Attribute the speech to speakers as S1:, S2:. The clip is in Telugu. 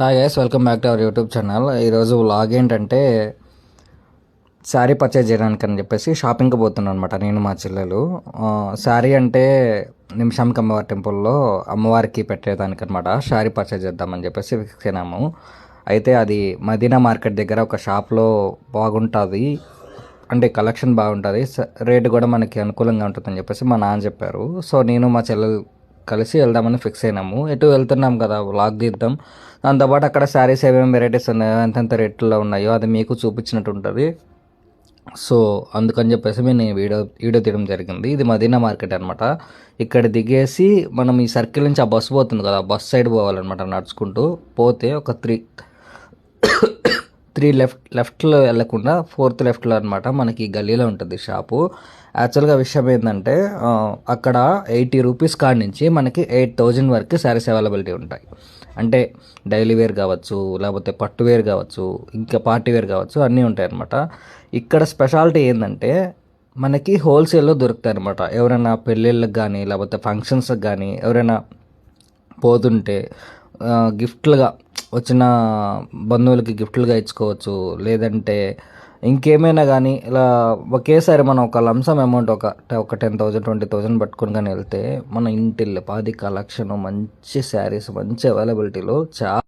S1: Hi guys, welcome back to our YouTube channel. ఈరోజు వ్లాగ్ ఏంటంటే శారీ పర్చేజ్ చేయడానికి అని చెప్పేసి షాపింగ్కి పోతున్నాను అనమాట నేను మా చెల్లెలు. శారీ అంటే నిమిషాంకి అమ్మవారి టెంపుల్లో అమ్మవారికి పెట్టేదానికి అనమాట. శారీ పర్చేజ్ చేద్దామని చెప్పేసి ఫిక్స్ అయినాము. అయితే అది మదీనా మార్కెట్ దగ్గర ఒక షాప్లో బాగుంటుంది, అంటే కలెక్షన్ బాగుంటుంది, రేటు కూడా మనకి అనుకూలంగా ఉంటుందని చెప్పేసి మా నాన్న చెప్పారు. సో నేను మా చెల్లెలు కలిసి వెళ్దామని ఫిక్స్ అయినాము. ఎటు వెళ్తున్నాం కదా, వ్లాగ్ తీద్దాం. దాంతోపాటు అక్కడ శారీస్ ఏమేమి వెరైటీస్ ఉన్నాయో, ఎంతెంత రేట్లో ఉన్నాయో అది మీకు చూపించినట్టు ఉంటుంది. సో అందుకని చెప్పేసి నేను వీడియో తీయడం జరిగింది. ఇది మదీనా మార్కెట్ అనమాట. ఇక్కడ దిగేసి మనం ఈ సర్కిల్ నుంచి ఆ బస్సు పోతుంది కదా, బస్ సైడ్ పోవాలన్నమాట. నడుచుకుంటూ పోతే ఒక త్రీ లెఫ్ట్లో వెళ్ళకుండా ఫోర్త్ లెఫ్ట్లో అనమాట మనకి గల్లీలో ఉంటుంది షాపు. యాక్చువల్గా విషయం ఏంటంటే అక్కడ 80 రూపీస్ కాడి నుంచి మనకి 8000 వరకు శారీస్ అవైలబిలిటీ ఉంటాయి. అంటే డైలీ వేర్ కావచ్చు, లేకపోతే పట్టు వేర్ కావచ్చు, ఇంకా పార్టీ వేర్ కావచ్చు, అన్నీ ఉంటాయి అన్నమాట. ఇక్కడ స్పెషాలిటీ ఏంటంటే మనకి హోల్సేల్లో దొరుకుతాయి అనమాట. ఎవరైనా పెళ్ళిళ్ళకి కానీ లేకపోతే ఫంక్షన్స్కి కానీ ఎవరైనా పోతుంటే గిఫ్ట్లుగా వచ్చిన బంధువులకి గిఫ్ట్లుగా ఇచ్చుకోవచ్చు. లేదంటే ఇంకేమైనా కానీ ఇలా ఒకేసారి మనం ఒక లంసమ్ అమౌంట్ ఒక 10,000 20,000 పట్టుకొని కానీ వెళ్తే మన ఇంటిల్లి పాది కలెక్షన్, మంచి శారీస్, మంచి అవైలబిలిటీలో చాలా